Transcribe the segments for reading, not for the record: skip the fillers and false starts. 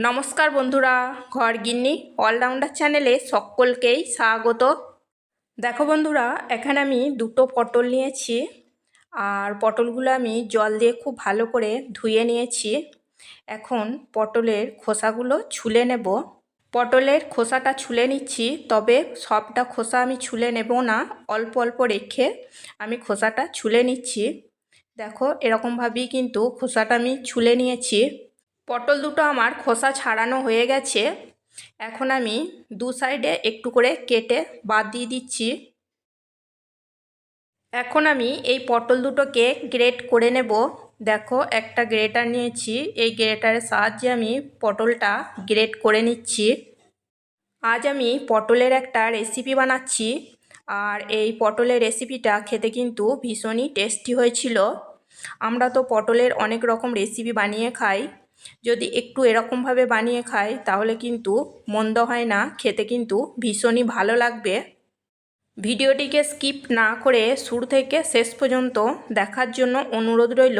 নমস্কার বন্ধুরা, ঘর গিন্নি অলরাউন্ডার চ্যানেলে সকলকেই স্বাগত। দেখো বন্ধুরা, এখানে আমি দুটো পটল নিয়েছি আর পটলগুলো আমি জল দিয়ে খুব ভালো করে ধুয়ে নিয়েছি। এখন পটলের খোসাগুলো ছুলে নেব। পটলের খোসাটা ছুলে নিচ্ছি, তবে সবটা খোসা আমি ছুলে নেব না, অল্প অল্প রেখে আমি খোসাটা ছুলে নিচ্ছি। দেখো, এরকমভাবেই কিন্তু খোসাটা আমি ছুলে নিয়েছি। পটল দুটো আমার খোসা ছাড়ানো হয়ে গেছে। এখন আমি দু সাইডে একটু করে কেটে বাদ দিয়ে দিচ্ছি। এখন আমি এই পটল দুটোকে গ্রেট করে নেব। দেখো, একটা গ্রেটার নিয়েছি, এই গ্রেটারের সাহায্যে আমি পটলটা গ্রেট করে নিচ্ছি। আজ আমি পটলের একটা রেসিপি বানাচ্ছি, আর এই পটলের রেসিপিটা খেতে কিন্তু ভীষণই টেস্টি হয়েছিল। আমরা তো পটলের অনেক রকম রেসিপি বানিয়ে খাই, যদি একটু এরকমভাবে বানিয়ে খাই তাহলে কিন্তু মন্দ হয় না, খেতে কিন্তু ভীষণই ভালো লাগবে। ভিডিওটিকে স্কিপ না করে শুরু থেকে শেষ পর্যন্ত দেখার জন্য অনুরোধ রইল।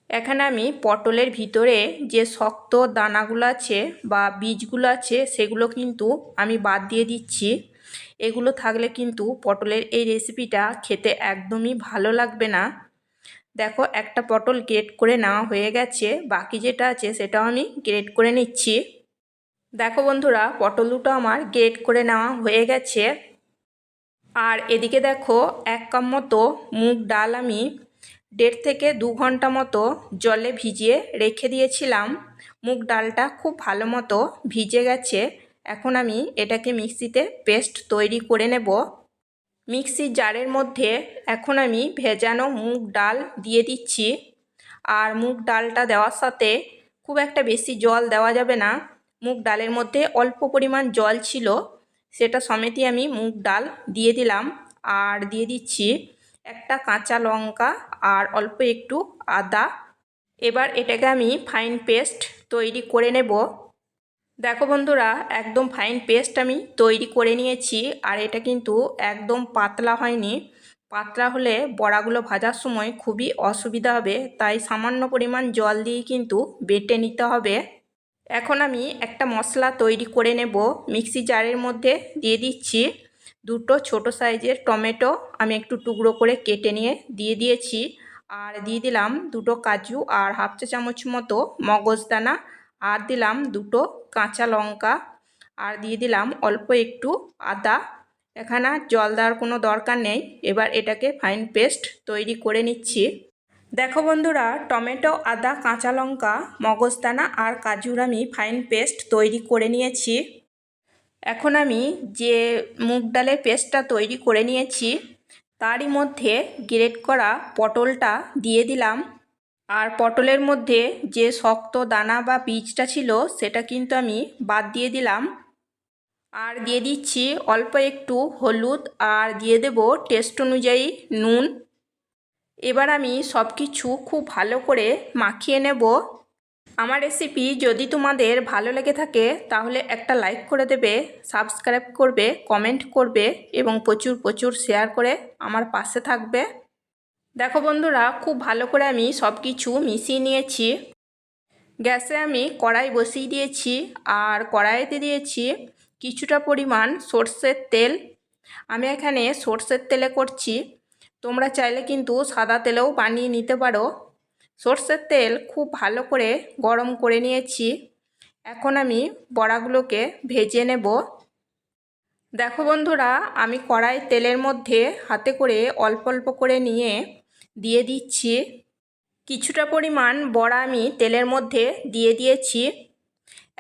এখানে আমি পটলের ভিতরে যে শক্ত দানাগুলো আছে বা বীজগুলো আছে সেগুলো কিন্তু আমি বাদ দিয়ে দিচ্ছি। এগুলো থাকলে কিন্তু পটলের এই রেসিপিটা খেতে একদমই ভালো লাগবে না। দেখো, একটা পটল গ্রেট করে নেওয়া হয়ে গেছে, বাকি যেটা আছে সেটাও আমি গ্রেট করে নিচ্ছি। দেখো বন্ধুরা, পটল দুটো আমার গ্রেট করে নেওয়া হয়ে গেছে। আর এদিকে দেখো, 1 কাপ মতো মুগ ডাল আমি 1.5 থেকে 2 ঘন্টা মতো জলে ভিজিয়ে রেখে দিয়েছিলাম। মুগ ডালটা খুব ভালো মতো ভিজে গেছে। এখন আমি এটাকে মিক্সিতে পেস্ট তৈরি করে নেব। মিক্সির জারের মধ্যে এখন আমি ভেজানো মুগ ডাল দিয়ে দিচ্ছি। আর মুগ ডালটা দেওয়ার সাথে খুব একটা বেশি জল দেওয়া যাবে না। মুগ ডালের মধ্যে অল্প পরিমাণ জল ছিল, সেটা সমেতই আমি মুগ ডাল দিয়ে দিলাম। আর দিয়ে দিচ্ছি একটা কাঁচা লঙ্কা আর অল্প একটু আদা। এবার এটাকে আমি ফাইন পেস্ট তৈরি করে নেব। দেখো বন্ধুরা, একদম ফাইন পেস্ট আমি তৈরি করে নিয়েছি। আর এটা কিন্তু একদম পাতলা হয়নি। পাতলা হলে বড়াগুলো ভাজার সময় খুবই অসুবিধা হবে, তাই সামান্য পরিমাণ জল দিয়েই কিন্তু বেটে নিতে হবে। এখন আমি একটা মশলা তৈরি করে নেব। মিক্সি জারের মধ্যে দিয়ে দিচ্ছি দুটো ছোট সাইজের টমেটো, আমি একটু টুকরো করে কেটে নিয়ে দিয়ে দিয়েছি। আর দিয়ে দিলাম দুটো কাজু আর হাফ চা চামচ মতো মগজদানা, আর দিলাম দুটো কাঁচা লঙ্কা, আর দিয়ে দিলাম অল্প একটু আদা। এখানে জল দেওয়ার কোনো দরকার নেই। এবার এটাকে ফাইন পেস্ট তৈরি করে নিচ্ছি। দেখো বন্ধুরা, টমেটো, আদা, কাঁচা লঙ্কা, মগজদানা আর কাজুর আমি ফাইন পেস্ট তৈরি করে নিয়েছি। এখন আমি যে মুগ ডালের পেস্টটা তৈরি করে নিয়েছি তারই মধ্যে গ্রেট করা পটলটা দিয়ে দিলাম। আর পটলের মধ্যে যে শক্ত দানা বা বীজটা ছিল সেটা কিন্তু আমি বাদ দিয়ে দিলাম। আর দিয়ে দিচ্ছি অল্প একটু হলুদ, আর দিয়ে দেব টেস্ট অনুযায়ী নুন। এবার আমি সব কিছু খুব ভালো করে মাখিয়ে নেব। আমার রেসিপি যদি তোমাদের ভালো লেগে থাকে তাহলে একটা লাইক করে দেবে, সাবস্ক্রাইব করবে, কমেন্ট করবে এবং প্রচুর প্রচুর শেয়ার করে আমার পাশে থাকবে। দেখো বন্ধুরা, খুব ভালো করে আমি সব কিছু মিশিয়ে নিয়েছি। গ্যাসে আমি কড়াই বসিয়ে দিয়েছি, আর কড়াইতে দিয়েছি কিছুটা পরিমাণ সর্ষের তেল। আমি এখানে সর্ষের তেলে করছি, তোমরা চাইলে কিন্তু সাদা তেলেও বানিয়ে নিতে পারো। সর্ষের তেল খুব ভালো করে গরম করে নিয়েছি। এখন আমি বড়াগুলোকে ভেজে নেব। দেখো বন্ধুরা, আমি কড়াই তেলের মধ্যে হাতে করে অল্প অল্প করে নিয়ে দিয়ে দিচ্ছি। কিছুটা পরিমাণ বড়া আমি তেলের মধ্যে দিয়ে দিয়েছি।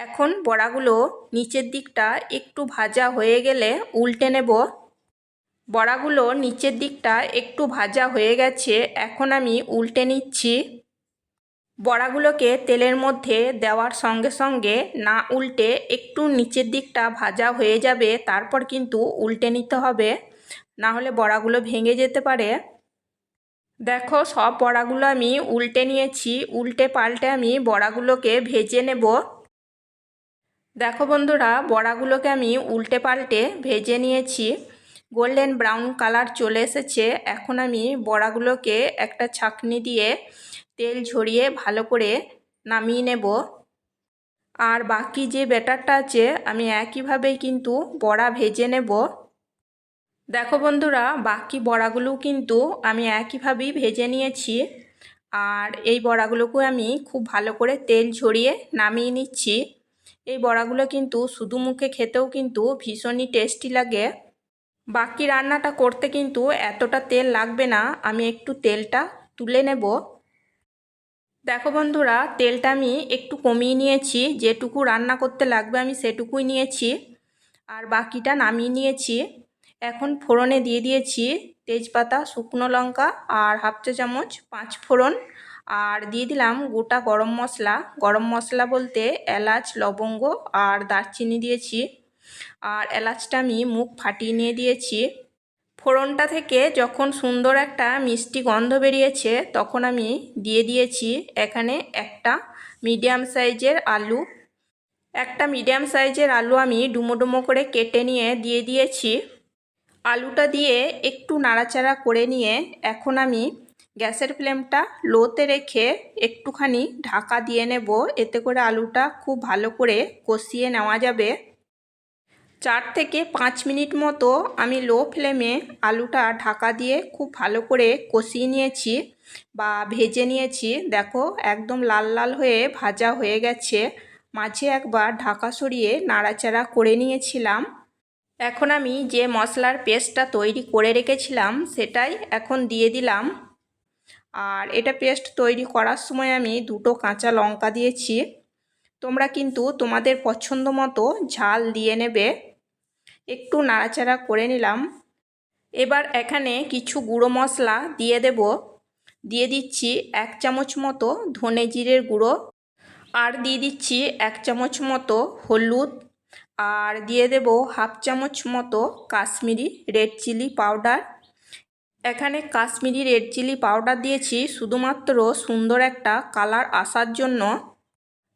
এখন বড়াগুলো নিচের দিকটা একটু ভাজা হয়ে গেলে উল্টে নেব। বড়াগুলো নিচের দিকটা একটু ভাজা হয়ে গেছে, এখন আমি উল্টে নিচ্ছি। বড়াগুলোকে তেলের মধ্যে দেওয়ার সঙ্গে সঙ্গে না উল্টে একটু নিচের দিকটা ভাজা হয়ে যাবে, তারপর কিন্তু উল্টে নিতে হবে, না হলে বড়াগুলো ভেঙে যেতে পারে। দেখো, সব বড়াগুলো আমি উল্টে নিয়েছি। উল্টে পাল্টে আমি বড়াগুলোকে ভেজে নেব। দেখো বন্ধুরা, বড়াগুলোকে আমি উল্টে পাল্টে ভেজে নিয়েছি। গোল্ডেন ব্রাউন কালার চলে এসেছে। এখন আমি বড়াগুলোকে একটা ছাঁকনি দিয়ে তেল ঝরিয়ে ভালো করে নামিয়ে নেব। আর বাকি যে ব্যাটারটা আছে আমি একইভাবেই কিন্তু বড়া ভেজে নেব। দেখো বন্ধুরা, বাকি বড়াগুলো কিন্তু আমি একইভাবেই ভেজে নিয়েছি। আর এই বড়াগুলোকে আমি খুব ভালো করে তেল ঝরিয়ে নামিয়ে নিচ্ছি। এই বড়াগুলো কিন্তু শুধু মুখে খেতেও কিন্তু ভীষণই টেস্টি লাগে। বাকি রান্নাটা করতে কিন্তু এতটা তেল লাগবে না, আমি একটু তেলটা তুলে নেব। দেখো বন্ধুরা, তেলটা আমি একটু কমিয়ে নিয়েছি, যেটুকু রান্না করতে লাগবে আমি সেটুকুই নিয়েছি। আর বাকিটা নামিয়ে নিয়েছি। এখন ফোড়নে দিয়ে দিয়েছি তেজপাতা, শুকনো লঙ্কা আর হাফ চা চামচ পাঁচ ফোড়ন। আর দিয়ে দিলাম গোটা গরম মশলা। গরম মশলা বলতে এলাচ, লবঙ্গ আর দারচিনি দিয়েছি। আর এলাচটা আমি মুখ ফাটিয়ে নিয়ে দিয়েছি। ফোড়নটা থেকে যখন সুন্দর একটা মিষ্টি গন্ধ বেরিয়েছে তখন আমি দিয়ে দিয়েছি এখানে একটা মিডিয়াম সাইজের আলু। একটা মিডিয়াম সাইজের আলু আমি ডুমো ডুমো করে কেটে নিয়ে দিয়ে দিয়েছি। আলুটা দিয়ে একটু নাড়াচাড়া করে নিয়ে এখন আমি গ্যাসের ফ্লেমটা লোতে রেখে একটুখানি ঢাকা দিয়ে নেব, এতে করে আলুটা খুব ভালো করে কষিয়ে নেওয়া যাবে। 4 থেকে 5 মিনিট মতো আমি লো ফ্লেমে আলুটা ঢাকা দিয়ে খুব ভালো করে কষিয়ে নিয়েছি বা ভেজে নিয়েছি। দেখো একদম লাল লাল হয়ে ভাজা হয়ে গেছে। মাঝে একবার ঢাকা সরিয়ে নাড়াচাড়া করে নিয়েছিলাম। এখন আমি যে মশলার পেস্টটা তৈরি করে রেখেছিলাম সেটাই এখন দিয়ে দিলাম। আর এটা পেস্ট তৈরি করার সময় আমি 2টো কাঁচা লঙ্কা দিয়েছি। তোমরা কিন্তু তোমাদের পছন্দ মতো ঝাল দিয়ে নেবে। একটু নাড়াচাড়া করে নিলাম। এবার এখানে কিছু গুঁড়ো মশলা দিয়ে দেব। দিয়ে দিচ্ছি 1 চামচ মতো ধনে জিরের গুঁড়ো। আর দিয়ে দিচ্ছি 1 চামচ মতো হলুদ। আর দিয়ে দেব হাফ চামচ মতো কাশ্মীরি রেড চিলি পাউডার। এখানে কাশ্মীরি রেড চিলি পাউডার দিয়েছি শুধুমাত্র সুন্দর একটা কালার আসার জন্য।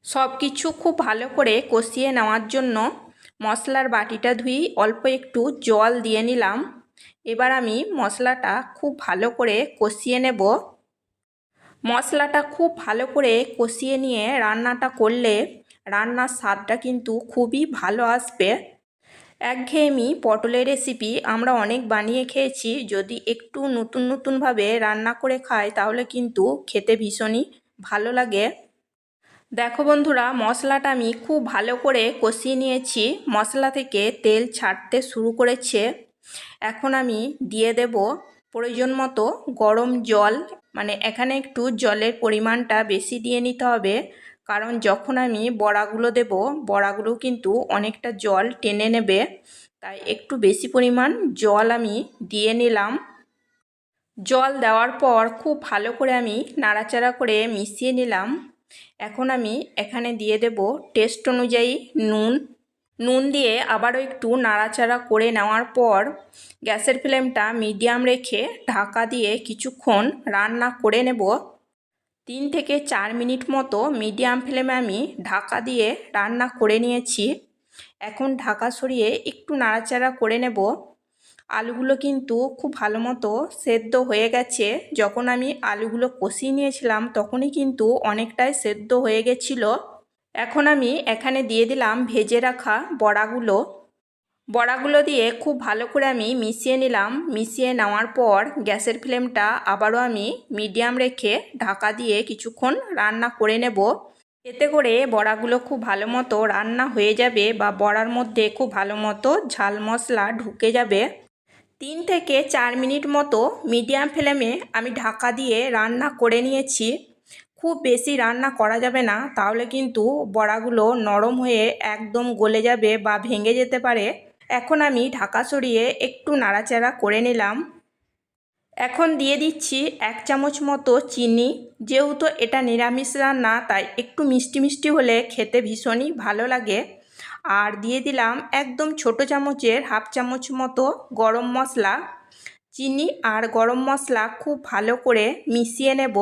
সব কিছু খুব ভালো করে কষিয়ে নেওয়ার জন্য মশলার বাটিটা ধুই অল্প একটু জল দিয়ে নিলাম। এবার আমি মশলাটা খুব ভালো করে কষিয়ে নেব। মশলাটা খুব ভালো করে কষিয়ে নিয়ে রান্নাটা করলে রান্নার স্বাদটা কিন্তু খুবই ভালো আসবে। একঘেয়েমি পটলের রেসিপি আমরা অনেক বানিয়ে খেয়েছি, যদি একটু নতুন নতুনভাবে রান্না করে খাই তাহলে কিন্তু খেতে ভীষণই ভালো লাগে। দেখো বন্ধুরা, মশলাটা আমি খুব ভালো করে কষিয়ে নিয়েছি। মশলা থেকে তেল ছাড়তে শুরু করেছে। এখন আমি দিয়ে দেব প্রয়োজন মতো গরম জল। মানে এখানে একটু জলের পরিমাণটা বেশি দিয়ে নিতে হবে, কারণ যখন আমি বড়াগুলো দেব বড়াগুলো কিন্তু অনেকটা জল টেনে নেবে। তাই একটু বেশি পরিমাণ জল আমি দিয়ে নিলাম। জল দেওয়ার পর খুব ভালো করে আমি নাড়াচাড়া করে মিশিয়ে নিলাম। এখন আমি এখানে দিয়ে দেব টেস্ট অনুযায়ী নুন। নুন দিয়ে আবারও একটু নাড়াচাড়া করে নেওয়ার পর গ্যাসের ফ্লেমটা মিডিয়াম রেখে ঢাকা দিয়ে কিছুক্ষণ রান্না করে নেব। 3 থেকে 4 মিনিট মতো মিডিয়াম ফ্লেমে আমি ঢাকা দিয়ে রান্না করে নিয়েছি। এখন ঢাকা সরিয়ে একটু নাড়াচাড়া করে নেব। আলুগুলো কিন্তু খুব ভালো মতো সেদ্ধ হয়ে গেছে। যখন আমি আলুগুলো কষিয়ে নিয়েছিলাম তখনই কিন্তু অনেকটাই সেদ্ধ হয়ে গেছিলো। এখন আমি এখানে দিয়ে দিলাম ভেজে রাখা বড়াগুলো। বড়াগুলো দিয়ে খুব ভালো করে আমি মিশিয়ে নিলাম। মিশিয়ে নেওয়ার পর গ্যাসের ফ্লেমটা আবারও আমি মিডিয়াম রেখে ঢাকা দিয়ে কিছুক্ষণ রান্না করে নেব। এতে করে বড়াগুলো খুব ভালো মতো রান্না হয়ে যাবে বা বড়ার মধ্যে খুব ভালো মতো ঝাল মশলা ঢুকে যাবে। 3 থেকে 4 মিনিট মতো মিডিয়াম ফ্লেমে আমি ঢাকা দিয়ে রান্না করে নিয়েছি। খুব বেশি রান্না করা যাবে না, তাহলে কিন্তু বড়াগুলো নরম হয়ে একদম গলে যাবে বা ভেঙে যেতে পারে। এখন আমি ঢাকা সরিয়ে একটু নাড়াচাড়া করে নিলাম। এখন দিয়ে দিচ্ছি 1 চামচ মতো চিনি। যেহেতু এটা নিরামিষ রান্না তাই একটু মিষ্টি মিষ্টি হলে খেতে ভীষণই ভালো লাগে। আর দিয়ে দিলাম একদম ছোট চামচের হাফ চামচ মতো গরম মশলা। চিনি আর গরম মশলা খুব ভালো করে মিশিয়ে নেব।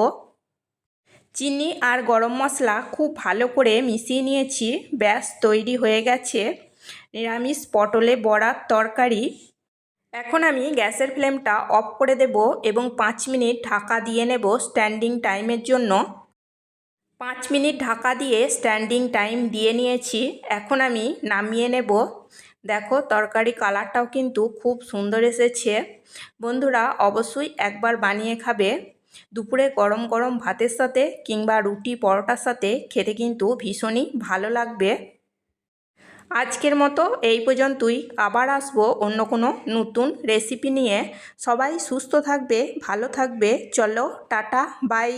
চিনি আর গরম মশলা খুব ভালো করে মিশিয়ে নিয়েছি। ব্যাস তৈরি হয়ে গেছে নিরামিষ পটলে বড়ার তরকারি। এখন আমি গ্যাসের ফ্লেমটা অফ করে দেব এবং 5 মিনিট ঢাকা দিয়ে নেব স্ট্যান্ডিং টাইমের জন্য। 5 মিনিট ঢাকা দিয়ে স্ট্যান্ডিং টাইম দিয়ে নিয়েছি। এখন আমি নামিয়ে নেব। দেখো তরকারি কালারটাও কিন্তু খুব সুন্দর এসেছে। বন্ধুরা অবশ্যই একবার বানিয়ে খাবে। দুপুরে গরম গরম ভাতের সাথে কিংবা রুটি পরোটার সাথে খেতে কিন্তু ভীষণই ভালো লাগবে। আজকের মতো এই পর্যন্তই। আবার আসবো অন্য কোনো নতুন রেসিপি নিয়ে। সবাই সুস্থ থাকবে, ভালো থাকবে। চলো টাটা, বাই।